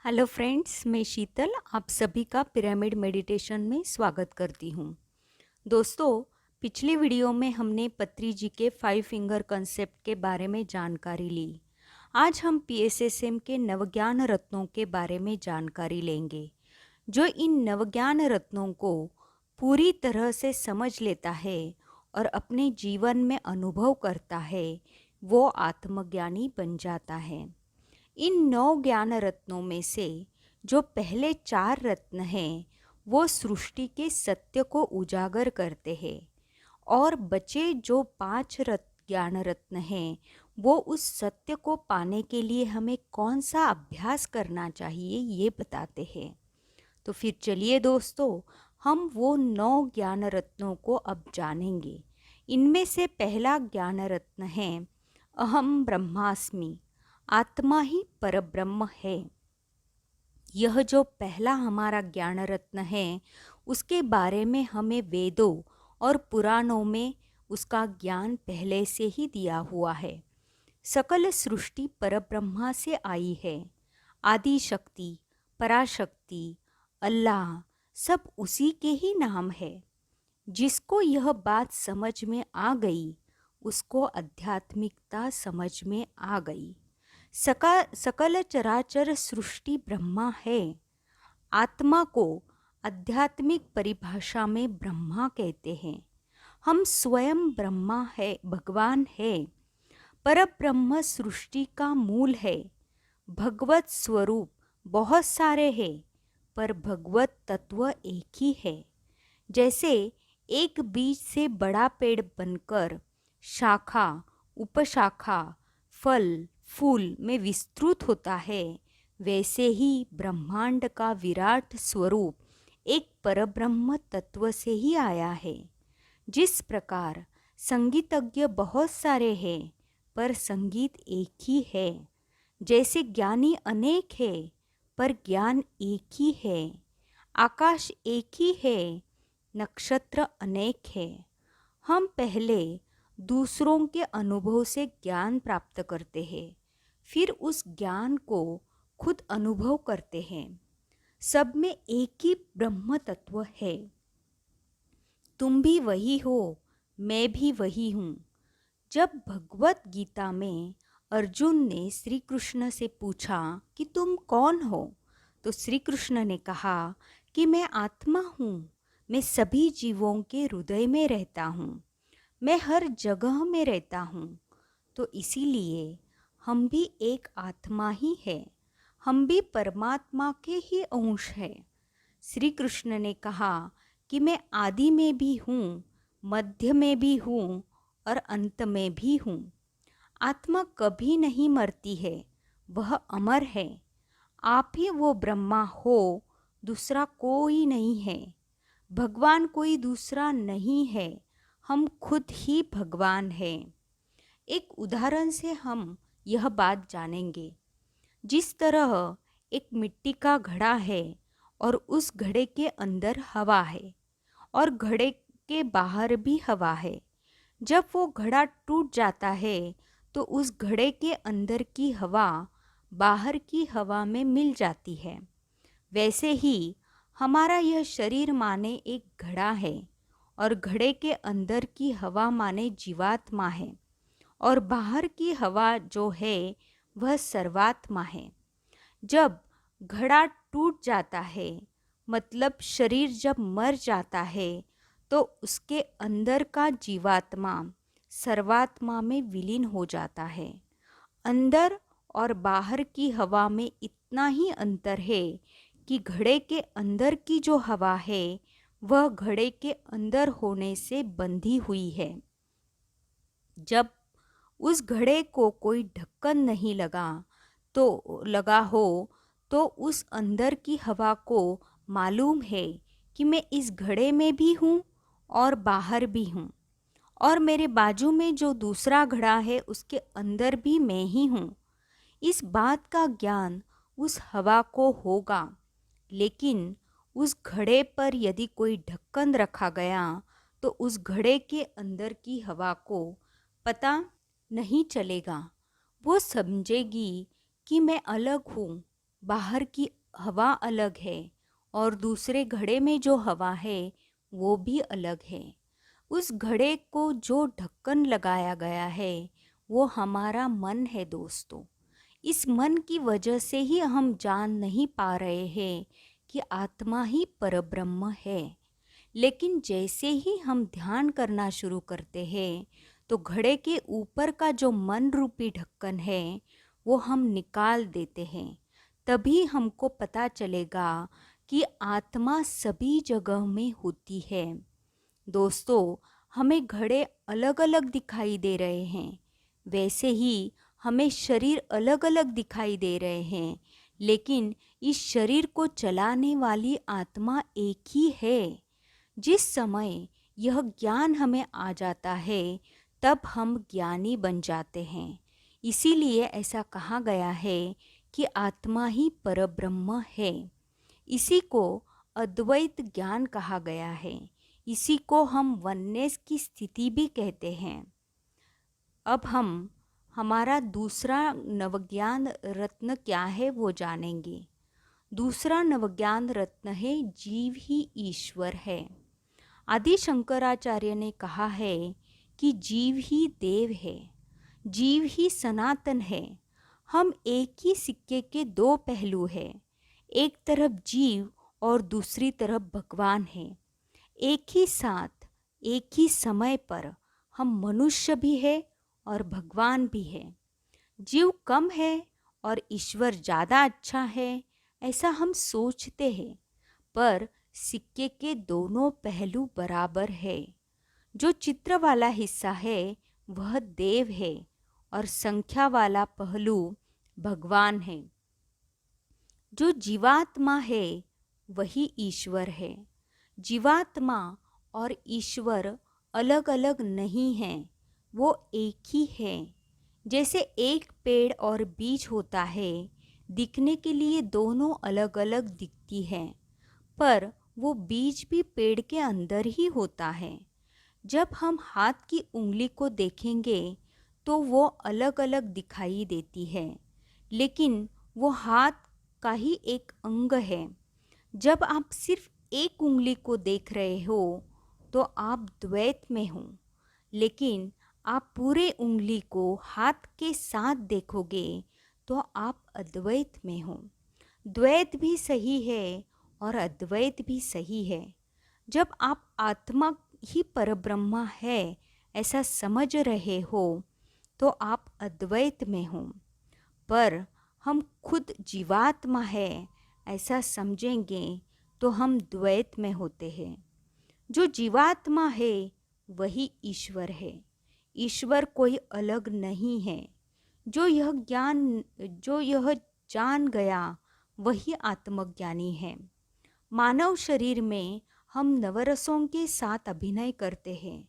Hello friends, मैं शीतल आप सभी का पिरामिड मेडिटेशन में स्वागत करती हूँ। दोस्तों, पिछली वीडियो में हमने पत्री जी के 5 फिंगर कंसेप्ट के बारे में जानकारी ली। आज हम पीएसएसएम के नवज्ञान रत्नों के बारे में जानकारी लेंगे। जो इन नवज्ञान रत्नों को पूरी तरह से समझ लेता है और अपने जीवन में अनुभव करता है, वो आत्मज्ञानी बन जाता है। इन 9 ज्ञान रत्नों में से जो पहले 4 रत्न हैं वो सृष्टि के सत्य को उजागर करते हैं, और बचे जो 5 ज्ञान रत्न हैं वो उस सत्य को पाने के लिए हमें कौन सा अभ्यास करना चाहिए ये बताते हैं। तो फिर चलिए दोस्तों, हम वो 9 ज्ञान रत्नों को अब जानेंगे। इनमें से पहला ज्ञान रत्न है अहम ब्रह्मास्मि, आत्मा ही परब्रह्म है। यह जो पहला हमारा ज्ञान रत्न है उसके बारे में हमें वेदों और पुराणों में उसका ज्ञान पहले से ही दिया हुआ है। सकल सृष्टि परब्रह्मा से आई है। आदि शक्ति, पराशक्ति, अल्लाह सब उसी के ही नाम है। जिसको यह बात समझ में आ गई उसको आध्यात्मिकता समझ में आ गई। सकल चराचर सृष्टि ब्रह्मा है। आत्मा को आध्यात्मिक परिभाषा में ब्रह्मा कहते हैं। हम स्वयं ब्रह्मा है, भगवान है। परब्रह्म सृष्टि का मूल है। भगवत स्वरूप बहुत सारे हैं, पर भगवत तत्व एक ही है। जैसे एक बीज से बड़ा पेड़ बनकर शाखा, उपशाखा, फल, फूल में विस्तृत होता है, वैसे ही ब्रह्मांड का विराट स्वरूप एक परब्रह्म तत्व से ही आया है। जिस प्रकार संगीतज्ञ बहुत सारे हैं पर संगीत एक ही है, जैसे ज्ञानी अनेक है पर ज्ञान एक ही है, आकाश एक ही है, नक्षत्र अनेक है। हम पहले दूसरों के अनुभव से ज्ञान प्राप्त करते हैं, फिर उस ज्ञान को खुद अनुभव करते हैं। सब में एक ही ब्रह्म तत्व है। तुम भी वही हो, मैं भी वही हूँ। जब भगवत गीता में अर्जुन ने श्री कृष्ण से पूछा कि तुम कौन हो, तो श्री कृष्ण ने कहा कि मैं आत्मा हूँ। मैं सभी जीवों के हृदय में रहता हूँ। मैं हर जगह में रहता हूँ। तो इसीलिए हम भी एक आत्मा ही है। हम भी परमात्मा के ही अंश हैं। श्री कृष्ण ने कहा कि मैं आदि में भी हूँ, मध्य में भी हूँ और अंत में भी हूँ। आत्मा कभी नहीं मरती है, वह अमर है। आप ही वो ब्रह्मा हो, दूसरा कोई नहीं है। भगवान कोई दूसरा नहीं है, हम खुद ही भगवान हैं। एक उदाहरण से हम यह बात जानेंगे। जिस तरह एक मिट्टी का घड़ा है और उस घड़े के अंदर हवा है और घड़े के बाहर भी हवा है, जब वो घड़ा टूट जाता है तो उस घड़े के अंदर की हवा बाहर की हवा में मिल जाती है। वैसे ही हमारा यह शरीर माने एक घड़ा है और घड़े के अंदर की हवा माने जीवात्मा है, और बाहर की हवा जो है वह सर्वात्मा है। जब घड़ा टूट जाता है, मतलब शरीर जब मर जाता है, तो उसके अंदर का जीवात्मा सर्वात्मा में विलीन हो जाता है। अंदर और बाहर की हवा में इतना ही अंतर है कि घड़े के अंदर की जो हवा है वह घड़े के अंदर होने से बंधी हुई है। जब उस घड़े को कोई ढक्कन नहीं लगा हो तो उस अंदर की हवा को मालूम है कि मैं इस घड़े में भी हूँ और बाहर भी हूँ, और मेरे बाजू में जो दूसरा घड़ा है उसके अंदर भी मैं ही हूँ। इस बात का ज्ञान उस हवा को होगा, लेकिन उस घड़े पर यदि कोई ढक्कन रखा गया तो उस घड़े के अंदर की हवा को पता नहीं चलेगा। वो समझेगी कि मैं अलग हूँ, बाहर की हवा अलग है और दूसरे घड़े में जो हवा है वो भी अलग है। उस घड़े को जो ढक्कन लगाया गया है वो हमारा मन है दोस्तों। इस मन की वजह से ही हम जान नहीं पा रहे हैं कि आत्मा ही परब्रह्म है। लेकिन जैसे ही हम ध्यान करना शुरू करते हैं तो घड़े के ऊपर का जो मन रूपी ढक्कन है वो हम निकाल देते हैं। तभी हमको पता चलेगा कि आत्मा सभी जगह में होती है। दोस्तों, हमें घड़े अलग अलग दिखाई दे रहे हैं, वैसे ही हमें शरीर अलग अलग दिखाई दे रहे हैं, लेकिन इस शरीर को चलाने वाली आत्मा एक ही है। जिस समय यह ज्ञान हमें आ जाता है तब हम ज्ञानी बन जाते हैं। इसीलिए ऐसा कहा गया है कि आत्मा ही परब्रह्म है। इसी को अद्वैत ज्ञान कहा गया है। इसी को हम वननेस की स्थिति भी कहते हैं। अब हम हमारा दूसरा नवज्ञान रत्न क्या है वो जानेंगे। दूसरा नवज्ञान रत्न है जीव ही ईश्वर है। आदि शंकराचार्य ने कहा है कि जीव ही देव है, जीव ही सनातन है। हम एक ही सिक्के के दो पहलू हैं। एक तरफ जीव और दूसरी तरफ भगवान है। एक ही साथ एक ही समय पर हम मनुष्य भी है और भगवान भी है। जीव कम है और ईश्वर ज़्यादा अच्छा है ऐसा हम सोचते हैं, पर सिक्के के दोनों पहलू बराबर है। जो चित्र वाला हिस्सा है वह देव है और संख्या वाला पहलू भगवान है। जो जीवात्मा है वही ईश्वर है। जीवात्मा और ईश्वर अलग अलग नहीं हैं, वो एक ही है। जैसे एक पेड़ और बीज होता है, दिखने के लिए दोनों अलग अलग दिखती हैं, पर वो बीज भी पेड़ के अंदर ही होता है। जब हम हाथ की उंगली को देखेंगे तो वो अलग अलग दिखाई देती है, लेकिन वो हाथ का ही एक अंग है। जब आप सिर्फ एक उंगली को देख रहे हो तो आप द्वैत में हो, लेकिन आप पूरे उंगली को हाथ के साथ देखोगे तो आप अद्वैत में हो। द्वैत भी सही है और अद्वैत भी सही है। जब आप आत्मा ही परब्रह्म है ऐसा समझ रहे हो तो आप अद्वैत में हो, पर हम खुद जीवात्मा है ऐसा समझेंगे तो हम द्वैत में होते हैं। जो जीवात्मा है वही ईश्वर है। ईश्वर कोई अलग नहीं है। जो यह जान गया वही आत्मज्ञानी है। मानव शरीर में हम नवरसों के साथ अभिनय करते हैं।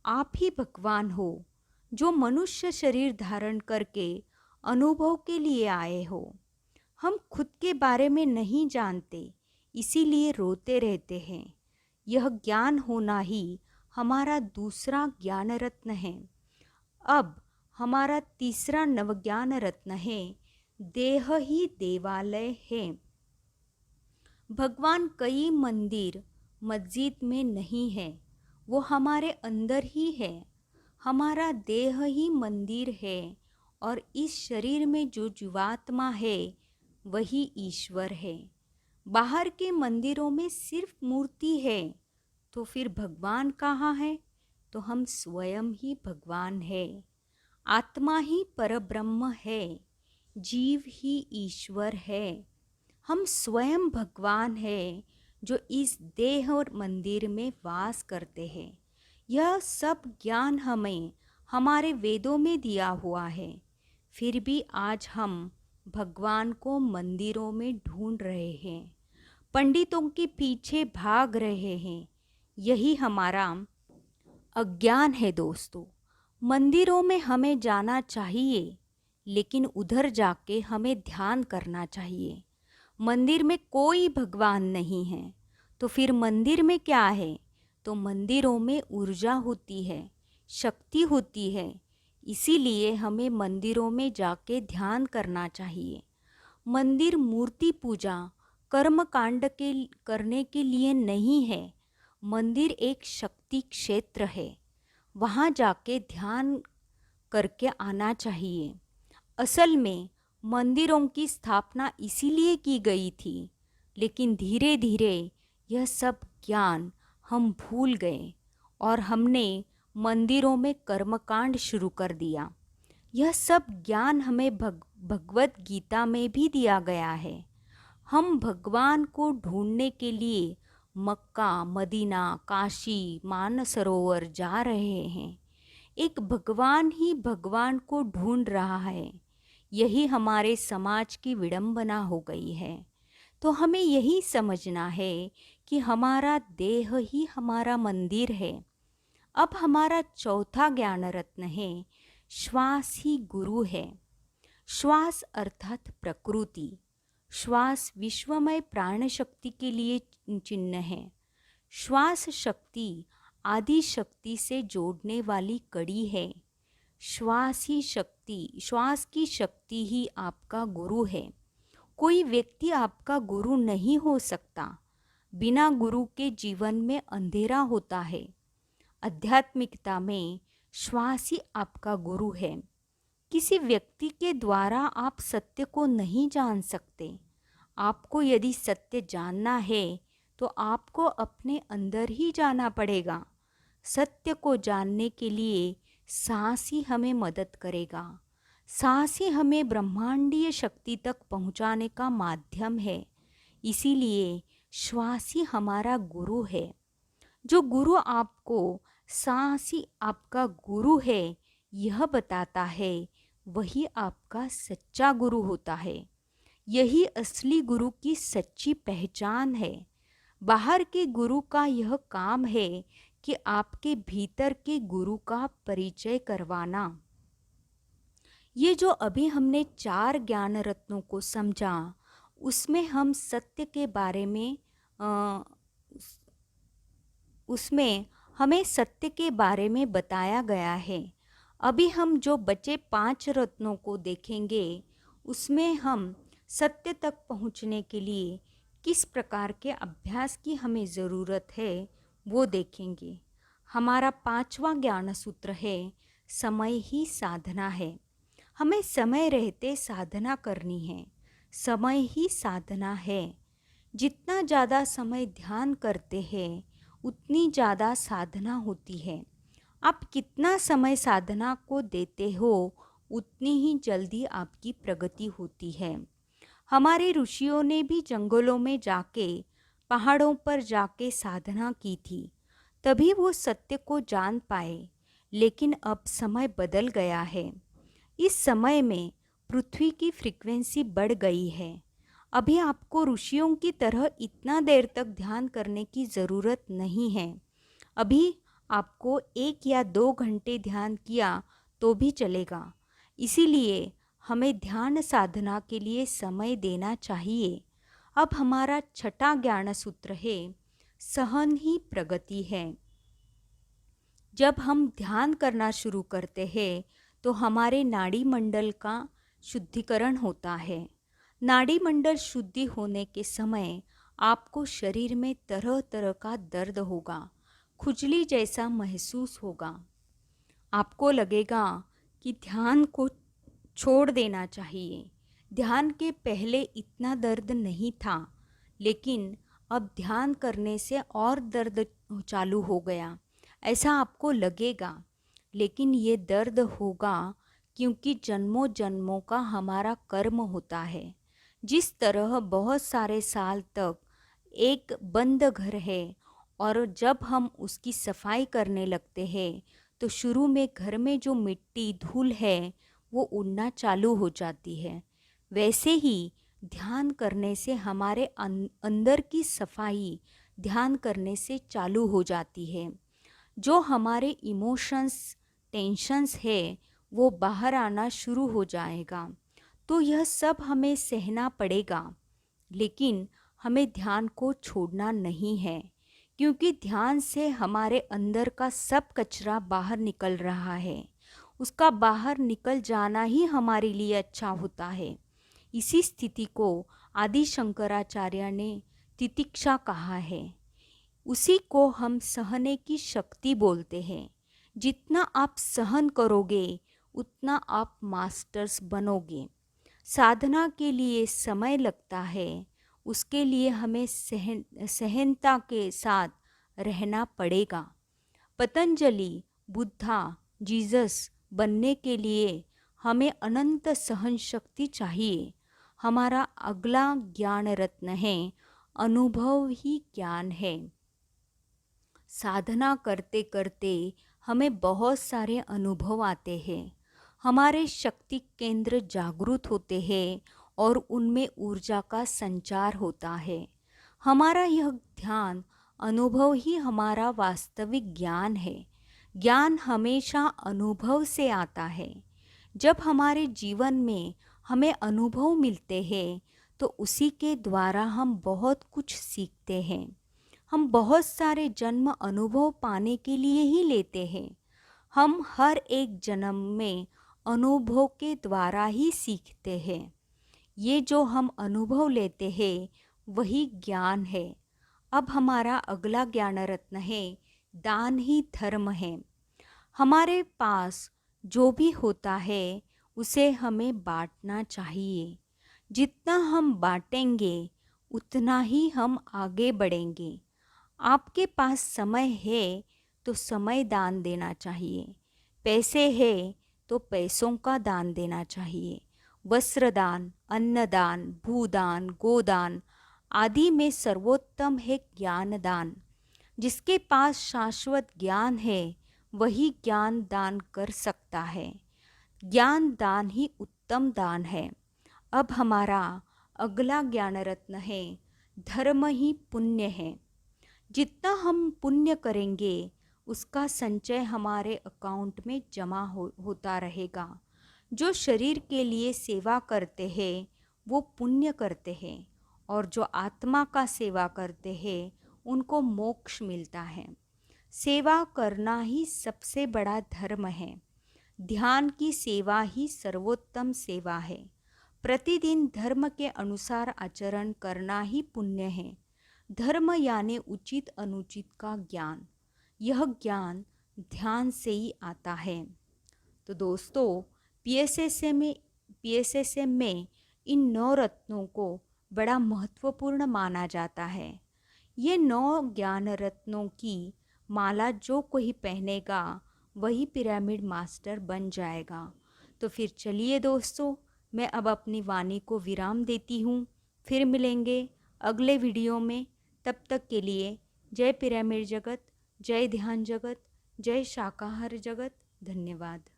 आप ही भगवान हो जो मनुष्य शरीर धारण करके अनुभव के लिए आए हो। हम खुद के बारे में नहीं जानते, इसीलिए रोते रहते हैं। यह ज्ञान होना ही हमारा दूसरा ज्ञान रत्न है। अब हमारा तीसरा नवज्ञान रत्न है देह ही देवालय है। भगवान कई मंदिर मस्जिद में नहीं है, वो हमारे अंदर ही है। हमारा देह ही मंदिर है और इस शरीर में जो जीवात्मा है वही ईश्वर है। बाहर के मंदिरों में सिर्फ मूर्ति है, तो फिर भगवान कहाँ है? तो हम स्वयं ही भगवान है। आत्मा ही परब्रह्म है, जीव ही ईश्वर है। हम स्वयं भगवान हैं जो इस देह और मंदिर में वास करते हैं। यह सब ज्ञान हमें हमारे वेदों में दिया हुआ है, फिर भी आज हम भगवान को मंदिरों में ढूंढ रहे हैं, पंडितों के पीछे भाग रहे हैं। यही हमारा अज्ञान है दोस्तों। मंदिरों में हमें जाना चाहिए, लेकिन उधर जाके हमें ध्यान करना चाहिए। मंदिर में कोई भगवान नहीं है, तो फिर मंदिर में क्या है? तो मंदिरों में ऊर्जा होती है, शक्ति होती है। इसीलिए हमें मंदिरों में जाके ध्यान करना चाहिए। मंदिर मूर्ति पूजा कर्म कांड के करने के लिए नहीं है। मंदिर एक शक्ति क्षेत्र है, वहाँ जाके ध्यान करके आना चाहिए। असल में मंदिरों की स्थापना इसीलिए की गई थी, लेकिन धीरे धीरे यह सब ज्ञान हम भूल गए और हमने मंदिरों में कर्मकांड शुरू कर दिया। यह सब ज्ञान हमें भगवत गीता में भी दिया गया है। हम भगवान को ढूंढने के लिए मक्का, मदीना, काशी, मानसरोवर जा रहे हैं। एक भगवान ही भगवान को ढूंढ रहा है। यही हमारे समाज की विडंबना हो गई है। तो हमें यही समझना है कि हमारा देह ही हमारा मंदिर है। अब हमारा चौथा ज्ञान रत्न है, श्वास ही गुरु है। श्वास अर्थात प्रकृति। श्वास विश्वमय प्राण शक्ति के लिए चिन्ह है। श्वास शक्ति आदि शक्ति से जोड़ने वाली कड़ी है। श्वास की शक्ति ही आपका गुरु है। कोई व्यक्ति आपका गुरु नहीं हो सकता। बिना गुरु के जीवन में अंधेरा होता है। आध्यात्मिकता में श्वास ही आपका गुरु है। किसी व्यक्ति के द्वारा आप सत्य को नहीं जान सकते। आपको यदि सत्य जानना है तो आपको अपने अंदर ही जाना पड़ेगा। सत्य को जानने के लिए सांस ही हमें मदद करेगा। सांस ही हमें ब्रह्मांडीय शक्ति तक पहुंचाने का माध्यम है। इसीलिए श्वास ही हमारा गुरु है। जो गुरु आपको सांस ही आपका गुरु है यह बताता है, वही आपका सच्चा गुरु होता है। यही असली गुरु की सच्ची पहचान है। बाहर के गुरु का यह काम है कि आपके भीतर के गुरु का परिचय करवाना। ये जो अभी हमने 4 ज्ञान रत्नों को समझा, उसमें हम सत्य के बारे में उसमें हमें सत्य के बारे में बताया गया है। अभी हम जो बचे 5 रत्नों को देखेंगे, उसमें हम सत्य तक पहुंचने के लिए किस प्रकार के अभ्यास की हमें ज़रूरत है वो देखेंगे। हमारा 5वां ज्ञान सूत्र है, समय ही साधना है। हमें समय रहते साधना करनी है। समय ही साधना है। जितना ज़्यादा समय ध्यान करते हैं उतनी ज़्यादा साधना होती है। आप कितना समय साधना को देते हो उतनी ही जल्दी आपकी प्रगति होती है। हमारे ऋषियों ने भी जंगलों में जाके, पहाड़ों पर जाके साधना की थी, तभी वो सत्य को जान पाए। लेकिन अब समय बदल गया है। इस समय में पृथ्वी की फ्रीक्वेंसी बढ़ गई है। अभी आपको ऋषियों की तरह इतना देर तक ध्यान करने की ज़रूरत नहीं है। अभी आपको 1 या 2 घंटे ध्यान किया तो भी चलेगा। इसीलिए हमें ध्यान साधना के लिए समय देना चाहिए। अब हमारा 6वां ज्ञान सूत्र है, सहन ही प्रगति है। जब हम ध्यान करना शुरू करते हैं तो हमारे नाड़ी मंडल का शुद्धिकरण होता है। नाड़ी मंडल शुद्धि होने के समय आपको शरीर में तरह तरह का दर्द होगा, खुजली जैसा महसूस होगा। आपको लगेगा कि ध्यान को छोड़ देना चाहिए। ध्यान के पहले इतना दर्द नहीं था, लेकिन अब ध्यान करने से और दर्द चालू हो गया, ऐसा आपको लगेगा। लेकिन ये दर्द होगा क्योंकि जन्मों जन्मों का हमारा कर्म होता है। जिस तरह बहुत सारे साल तक एक बंद घर है और जब हम उसकी सफाई करने लगते हैं तो शुरू में घर में जो मिट्टी धूल है वो उड़ना चालू हो जाती है। वैसे ही ध्यान करने से हमारे अंदर की सफाई ध्यान करने से चालू हो जाती है। जो हमारे इमोशंस, टेंशन्स है वो बाहर आना शुरू हो जाएगा। तो यह सब हमें सहना पड़ेगा, लेकिन हमें ध्यान को छोड़ना नहीं है, क्योंकि ध्यान से हमारे अंदर का सब कचरा बाहर निकल रहा है। उसका बाहर निकल जाना ही हमारे लिए अच्छा होता है। इसी स्थिति को आदि शंकराचार्य ने तितिक्षा कहा है। उसी को हम सहने की शक्ति बोलते हैं। जितना आप सहन करोगे उतना आप मास्टर्स बनोगे। साधना के लिए समय लगता है, उसके लिए हमें सहनता के साथ रहना पड़ेगा। पतंजलि, बुद्धा, जीसस बनने के लिए हमें अनंत सहन शक्ति चाहिए। हमारा अगला ज्ञान रत्न है, अनुभव ही ज्ञान है। साधना करते करते हमें बहुत सारे अनुभव आते हैं। हमारे शक्ति केंद्र जागृत होते हैं और उनमें ऊर्जा का संचार होता है। हमारा यह ध्यान अनुभव ही हमारा वास्तविक ज्ञान है। ज्ञान हमेशा अनुभव से आता है। जब हमारे जीवन में हमें अनुभव मिलते हैं तो उसी के द्वारा हम बहुत कुछ सीखते हैं। हम बहुत सारे जन्म अनुभव पाने के लिए ही लेते हैं। हम हर एक जन्म में अनुभव के द्वारा ही सीखते हैं। ये जो हम अनुभव लेते हैं वही ज्ञान है। अब हमारा अगला ज्ञान रत्न है, दान ही धर्म है। हमारे पास जो भी होता है उसे हमें बांटना चाहिए। जितना हम बांटेंगे उतना ही हम आगे बढ़ेंगे। आपके पास समय है तो समय दान देना चाहिए। पैसे है तो पैसों का दान देना चाहिए। वस्त्रदान, अन्नदान, भूदान, गोदान आदि में सर्वोत्तम है ज्ञानदान। जिसके पास शाश्वत ज्ञान है वही ज्ञान दान कर सकता है। ज्ञान दान ही उत्तम दान है। अब हमारा अगला ज्ञान रत्न है, धर्म ही पुण्य है। जितना हम पुण्य करेंगे उसका संचय हमारे अकाउंट में जमा होता रहेगा। जो शरीर के लिए सेवा करते हैं वो पुण्य करते हैं और जो आत्मा का सेवा करते हैं उनको मोक्ष मिलता है। सेवा करना ही सबसे बड़ा धर्म है। ध्यान की सेवा ही सर्वोत्तम सेवा है। प्रतिदिन धर्म के अनुसार आचरण करना ही पुण्य है। धर्म यानी उचित अनुचित का ज्ञान। यह ज्ञान ध्यान से ही आता है। तो दोस्तों, पीएसएसएम में इन 9 रत्नों को बड़ा महत्वपूर्ण माना जाता है। ये 9 ज्ञान रत्नों की माला जो कोई पहनेगा वही पिरामिड मास्टर बन जाएगा। तो फिर चलिए दोस्तों, मैं अब अपनी वाणी को विराम देती हूँ। फिर मिलेंगे अगले वीडियो में। तब तक के लिए जय पिरामिड जगत, जय ध्यान जगत, जय शाकाहार जगत। धन्यवाद।